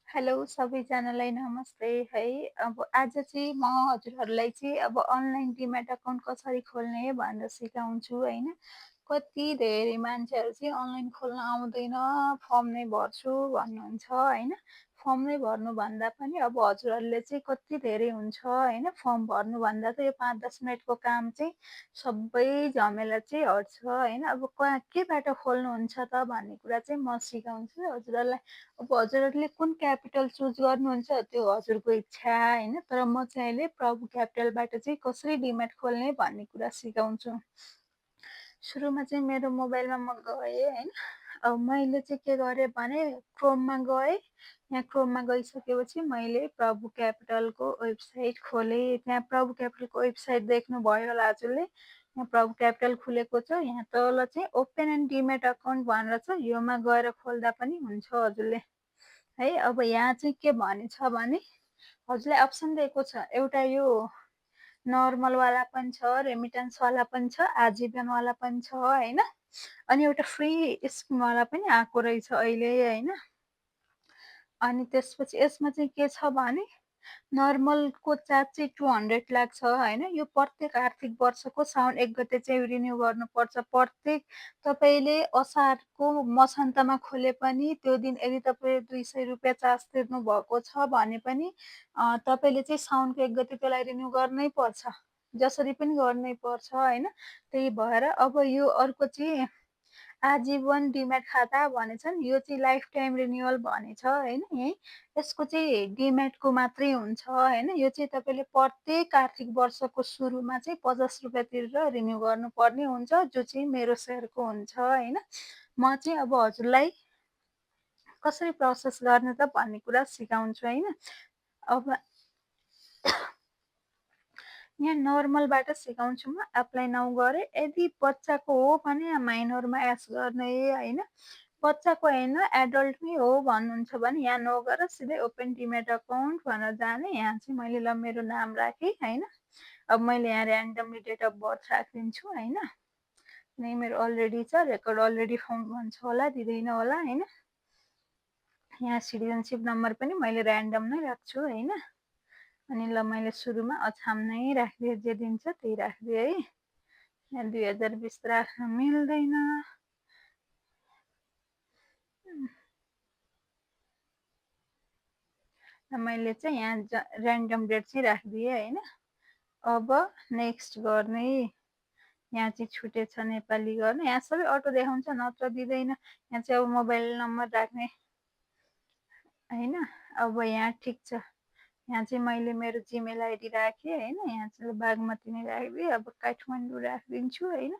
Hello सबैजनालाई नमस्ते है। अब आज चाहिँ म हजुरहरूलाई चाहिँ अब अनलाइन डिम्याट अकाउन्ट कसरी खोल्ने भनेर सिकाउँछु होइन। कति धेरै मान्छेहरू चाहिँ अनलाइन खोल्न आउँदैन, फर्म नै भर्छु भन्नुहुन्छ होइन। फर्म नै भर्नुभन्दा पनि अब हजुरहरूले चाहिँ कति धेरै हुन्छ होइन, फर्म भर्नुभन्दा त यो 5-10 मिनटको काम चाहिँ सबै झमेला चाहिँ हट्छ होइन। अब केबाट खोल्नुहुन्छ त भन्ने कुरा चाहिँ म सिकाउँछु हजुरहरूलाई। अब हजुरहरूले कुन क्यापिटल चुज गर्नुहुन्छ त्यो हजुरको इच्छा होइन, तर म चाहिँ अहिले प्रभु क्यापिटलबाट चाहिँ कसरी डिम्याट खोल्ने भन्ने कुरा सिकाउँछु। सुरुमा चाहिँ मेरो मोबाइलमा म गएँ होइन। अब मैले चाहिँ के गरेँ भने क्रोममा गएँ। यहाँ क्रोममा गइसकेपछि मैले प्रभु क्यापिटलको वेबसाइट खोलेँ। त्यहाँ प्रभु क्यापिटलको वेबसाइट देख्नुभयो होला हजुरले। यहाँ प्रभु क्यापिटल खुलेको छ, यहाँ तल चाहिँ ओपन एन्ड डिम्याट अकाउन्ट भनेर छ, योमा गएर खोल्दा पनि हुन्छ हजुरले है। अब यहाँ चाहिँ के भनेछ भने हजुरलाई अप्सन दिएको छ, एउटा यो नर्मलवाला पनि छ, रेमिटेन्सवाला पनि छ, आजीवनवाला पनि छ होइन। अनि एउटा फ्री स्किमवाला पनि आएको रहेछ अहिले होइन। अनि त्यसपछि यसमा चाहिँ के छ भने नर्मलको चार्ज चाहिँ 200 लाग्छ होइन। यो प्रत्येक आर्थिक वर्षको साउन 1 गते चाहिँ रिन्यू गर्नुपर्छ। प्रत्येक तपाईँले असारको मसान्तमा खोले पनि त्यो दिन यदि तपाईँले 200 रुपियाँ चार्ज तिर्नु भएको छ भने पनि तपाईँले चाहिँ साउनको 1 गते त्यसलाई रिन्यू गर्नै पर्छ, जसरी पनि गर्नै पर्छ होइन। त्यही भएर अब यो अर्को चाहिँ आजीवन डिम्याट खाता भनेछ नि, यो चाहिँ लाइफ टाइम रिन्युअल भनेछ होइन। यहीँ यसको चाहिँ डिम्याटको मात्रै हुन्छ होइन। यो चाहिँ तपाईँले प्रत्येक आर्थिक वर्षको सुरुमा चाहिँ 50 रुपियाँ तिरेर रिन्यू गर्नुपर्ने हुन्छ, जो चाहिँ मेरो सेयरको हुन्छ होइन। म चाहिँ अब हजुरलाई कसरी प्रोसेस गर्ने त भन्ने कुरा सिकाउँछु होइन। अब यहाँ नर्मलबाट सिकाउँछु म। एप्लाई नाउ गरेँ। यदि बच्चाको हो भने यहाँ माइनरमा एस गर्ने होइन। बच्चाको होइन एडल्ट नै हो भन्नुहुन्छ भने यहाँ नो गरेर सिधै ओपन डिम्याट अकाउन्ट भनेर जाने। यहाँ चाहिँ मैले ल मेरो नाम राखेँ होइन। अब मैले यहाँ ऱ्यान्डमली डेट अफ बर्थ राखिदिन्छु होइन। नै मेरो अलरेडी छ, रेकर्ड अलरेडी फाउन्ड भन्छ होला, दिँदैन होला होइन। यहाँ सिटिजनसिप नम्बर पनि मैले ऱ्यान्डम नै राख्छु होइन। अनि ल मैले सुरुमा अछाम नै राखिदिएँ, जे दिन्छ त्यही राखिदिएँ है। यहाँ 2020 राख्न मिल्दैन। मैले चाहिँ यहाँ ऱ्यान्डम डेट चाहिँ राखिदिएँ होइन। अब नेक्स्ट गर्ने। यहाँ चाहिँ छुटेछ नेपाली गर्ने। यहाँ सबै अटो देखाउँछ, नत्र दिँदैन। यहाँ चाहिँ अब मोबाइल नम्बर राख्ने होइन। अब यहाँ ठिक छ, यहाँ चाहिँ मैले मेरो जिमेल आइडी राखेँ होइन। यहाँ चाहिँ बागमती नै राखिदिएँ। अब काठमाडौँ राखिदिन्छु होइन।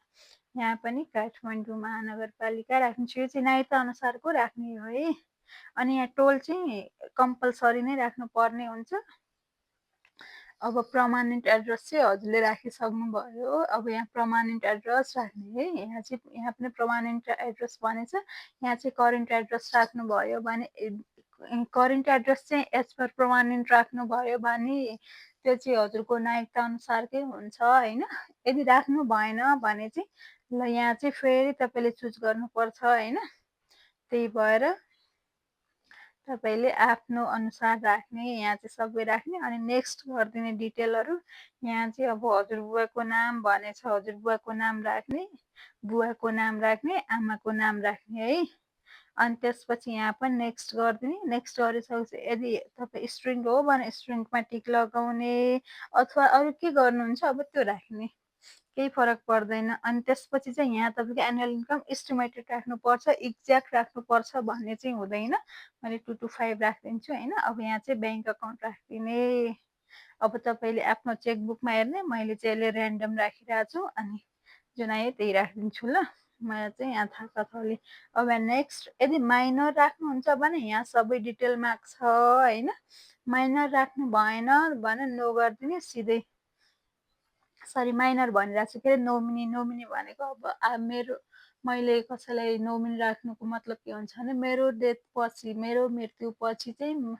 यहाँ पनि काठमाडौँ महानगरपालिका राखिदिन्छु। यो चाहिँ नायता अनुसारको राख्ने हो है। अनि यहाँ टोल चाहिँ कम्पलसरी नै राख्नुपर्ने हुन्छ। अब पर्मानेन्ट एड्रेस चाहिँ हजुरले राखिसक्नुभयो। अब यहाँ पर्मानेन्ट एड्रेस राख्ने है। यहाँ पनि पर्मानेन्ट एड्रेस भनेछ। यहाँ चाहिँ करेन्ट एड्रेस राख्नुभयो भने, करेन्ट एड्रेस चाहिँ एज पर पर्मानेन्ट राख्नुभयो भने त्यो चाहिँ हजुरको नागरिकता अनुसारकै हुन्छ होइन। यदि राख्नु भएन भने चाहिँ ल यहाँ चाहिँ फेरि तपाईँले चुज गर्नुपर्छ होइन। त्यही भएर तपाईँले आफ्नो अनुसार राख्ने, यहाँ चाहिँ सबै राख्ने। अनि नेक्स्ट गरिदिने डिटेलहरू। यहाँ चाहिँ अब हजुरबुवाको नाम भनेछ, हजुरबुवाको नाम राख्ने, बुवाको नाम राख्ने, आमाको नाम राख्ने है। अनि त्यसपछि यहाँ पनि नेक्स्ट गरिदिने। नेक्स्ट गरिसकेपछि यदि तपाईँ स्ट्रिङ हो भने स्ट्रिङमा टिक लगाउने अथवा अरू के गर्नुहुन्छ अब त्यो राख्ने, केही फरक पर्दैन। अनि त्यसपछि चाहिँ यहाँ तपाईँको एनुअल इन्कम इस्टिमेटेड राख्नुपर्छ, एक्ज्याक्ट राख्नुपर्छ भन्ने चाहिँ हुँदैन। मैले 2 to 5 राखिदिन्छु होइन। अब यहाँ चाहिँ ब्याङ्क अकाउन्ट राखिदिने। अब तपाईँले आफ्नो चेकबुकमा हेर्ने, मैले चाहिँ यसले ऱ्यान्डम राखिरहेको छु। अनि जुन आयो त्यही राखिदिन्छु ल। मलाई चाहिँ यहाँ थाहा छ अलि। अब नेक्स्ट यदि माइनर राख्नुहुन्छ भने यहाँ सबै डिटेल माग्छ होइन। माइनर राख्नु भएन भने नो गरिदिने सिधै। सरी माइनर भनिरहेको छु, के अरे नोमिनी। नोमिनी भनेको अब मेरो मैले कसैलाई नोमिनी राख्नुको मतलब के हुन्छ भने मेरो डेथ पछि, मेरो मृत्यु पछि चाहिँ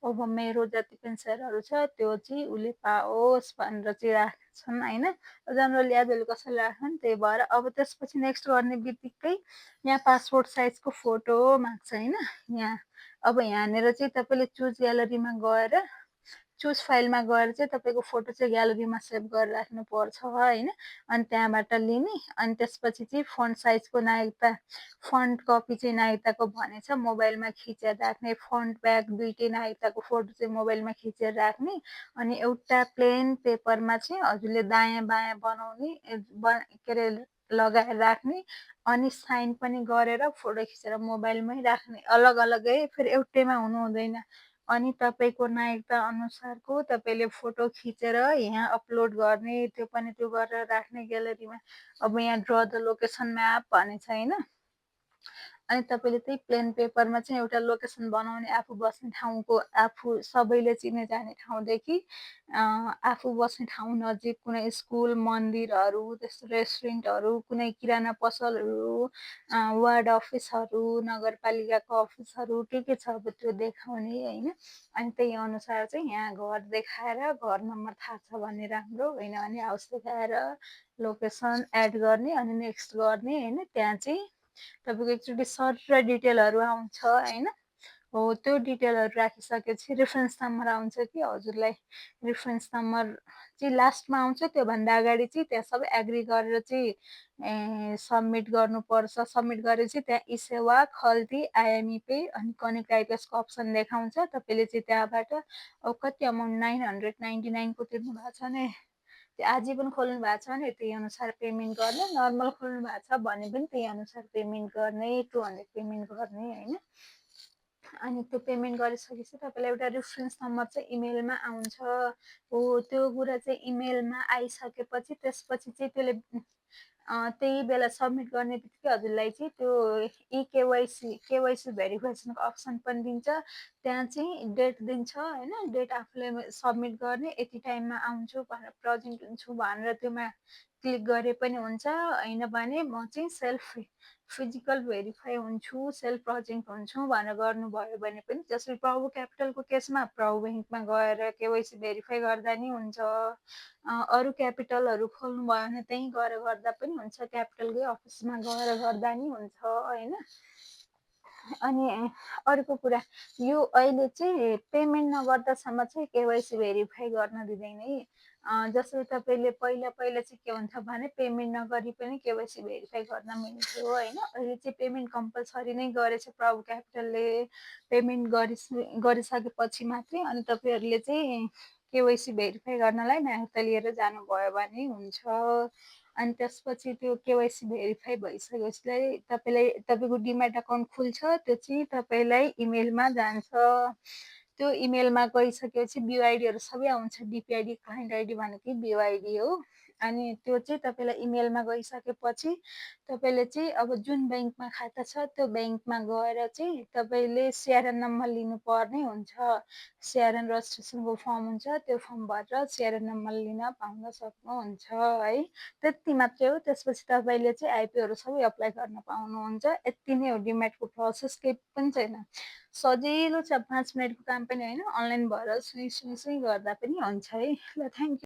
अब मेरो जति पनि सेयरहरू छ त्यो चाहिँ उसले पाओस् भनेर चाहिँ राख्छन् होइन। जनरली एजले कसैले राख्छन्। त्यही भएर अब त्यसपछि नेक्स्ट गर्ने बित्तिकै यहाँ पासपोर्ट साइजको फोटो माग्छ होइन। यहाँ अब यहाँनिर चाहिँ तपाईँले चुज ग्यालरीमा गएर चुज फाइलमा गएर चाहिँ तपाईँको फोटो चाहिँ ग्यालरीमा सेभ गरेर राख्नुपर्छ होइन। अनि त्यहाँबाट लिने, अनि त्यसपछि चाहिँ फन्ट साइजको नागरिकता फन्ट कपी चाहिँ नागरिकताको भनेछ मोबाइलमा खिचेर राख्ने, फन्ट ब्याग दुइटै नागरिकताको फोटो चाहिँ मोबाइलमा खिचेर राख्ने, अनि एउटा प्लेन पेपरमा चाहिँ हजुरले दायाँ बायाँ बनाउने के अरे लगाएर राख्ने, अनि साइन पनि गरेर फोटो खिचेर मोबाइलमै राख्ने, अलग अलगै फेरि एउटैमा हुनु हुँदैन। अनि तपाईँको नागरिकता अनुसारको तपाईँले फोटो खिचेर यहाँ अपलोड गर्ने, त्यो पनि त्यो गरेर राख्ने ग्यालरीमा। अब यहाँ ड्र द लोकेसन म्याप भनेको छ होइन। अनि तपाईँले त्यही प्लेन पेपरमा चाहिँ एउटा लोकेसन बनाउने, आफू बस्ने ठाउँको, आफू सबैले चिने जाने ठाउँदेखि आफू बस्ने ठाउँ नजिक कुनै स्कुल, मन्दिरहरू, त्यस्तो रेस्टुरेन्टहरू, कुनै किराना पसलहरू, वार्ड अफिसहरू, नगरपालिकाको अफिसहरू के छ अब त्यो देखाउने होइन। अनि त्यही अनुसार चाहिँ यहाँ घर देखाएर घर नम्बर थाहा छ भने राम्रो, होइन भने हाउस देखाएर लोकेसन एड गर्ने, अनि नेक्स्ट गर्ने होइन। त्यहाँ चाहिँ तपाईँको एकचोटि सर्ट र डिटेलहरू आउँछ होइन। हो त्यो डिटेलहरू राखिसकेपछि रेफरेन्स नम्बर आउँछ कि हजुरलाई, रेफरेन्स नम्बर चाहिँ लास्टमा आउँछ। त्योभन्दा अगाडि चाहिँ त्यहाँ सबै एग्री गरेर चाहिँ सबमिट गर्नुपर्छ। सबमिट गरेपछि त्यहाँ ई सेवा, खल्ती, आइएमई पे अनि कनेक्ट आइपिएसको अप्सन देखाउँछ। तपाईँले चाहिँ त्यहाँबाट अब कति अमाउन्ट 999 को तिर्नु भएको छ भने त्यो आजीवन खोल्नु भएको छ भने त्यही अनुसार पेमेन्ट गर्ने, नर्मल खोल्नु भएको छ भने पनि त्यही अनुसार पेमेन्ट गर्ने, 200 पेमेन्ट गर्ने होइन। अनि त्यो पेमेन्ट गरिसकेपछि तपाईँलाई एउटा रेफरेन्स नम्बर चाहिँ इमेलमा आउँछ। हो त्यो कुरा चाहिँ इमेलमा आइसकेपछि त्यसपछि चाहिँ त्यसले त्यही बेला सबमिट गर्ने बित्तिकै हजुरलाई चाहिँ त्यो केवाइसी भेरिफिकेसनको अप्सन पनि दिन्छ। त्यहाँ चाहिँ डेट दिन्छ होइन। डेट आफूले सबमिट गर्ने, यति टाइममा आउँछु भनेर प्रेजेन्ट हुन्छु भनेर त्योमा क्लिक गरे पनि हुन्छ, होइन भने म चाहिँ सेल्फ फिजिकल भेरिफाई हुन्छु, सेल्फ प्रेजेन्ट हुन्छु भनेर गर्नुभयो भने पनि, जसरी प्रभु क्यापिटलको केसमा प्रभु ब्याङ्कमा गएर केवाइसी भेरिफाई गर्दा नि हुन्छ। अरू क्यापिटलहरू खोल्नुभयो भने त्यहीँ गएर गर्दा पनि हुन्छ, क्यापिटलकै अफिसमा गएर गर्दा नि हुन्छ होइन। अनि अर्को कुरा, यो अहिले चाहिँ पेमेन्ट नगर्दासम्म चाहिँ केवाइसी भेरिफाई गर्न दिँदैन है। जसरी तपाईँले पहिला पहिला चाहिँ के हुन्छ भने पेमेन्ट नगरी पनि केवाइसी भेरिफाई गर्न मिल्थ्यो होइन। अहिले चाहिँ पेमेन्ट कम्पलसरी नै गरेछ प्रभु क्यापिटलले। पेमेन्ट गरिसकेपछि मात्रै अनि तपाईँहरूले चाहिँ केवाइसी भेरिफाई गर्नलाई नागरिकता लिएर जानुभयो भने हुन्छ। अनि त्यसपछि त्यो केवाइसी भेरिफाई भइसकेपछि तपाईँको डिम्याट अकाउन्ट खुल्छ। त्यो चाहिँ तपाईँलाई इमेलमा जान्छ। त्यो इमेलमा गइसकेपछि बिओआइडीहरू सबै आउँछ। डिपिआइडी, क्लाइन्ट आइडी भनेकै बिओआइडी हो। अनि त्यो चाहिँ तपाईँलाई इमेलमा गइसकेपछि तपाईँले चाहिँ अब जुन ब्याङ्कमा खाता छ त्यो ब्याङ्कमा गएर चाहिँ तपाईँले सिआरएन नम्बर लिनुपर्ने हुन्छ। सिआरएन रजिस्ट्रेसनको फर्म हुन्छ, त्यो फर्म भरेर सिआरएन नम्बर लिन पाउन सक्नुहुन्छ है। त्यति मात्रै हो। त्यसपछि तपाईँले चाहिँ आइपीहरू सबै अप्लाई गर्न पाउनुहुन्छ। यति नै हो डिम्याटको प्रोसेस, केही पनि छैन। सजिलो छ, 5 मिनटको काम पनि होइन। अनलाइन भएर सुई सुई सुई गर्दा पनि हुन्छ है। ल थ्याङ्क यू।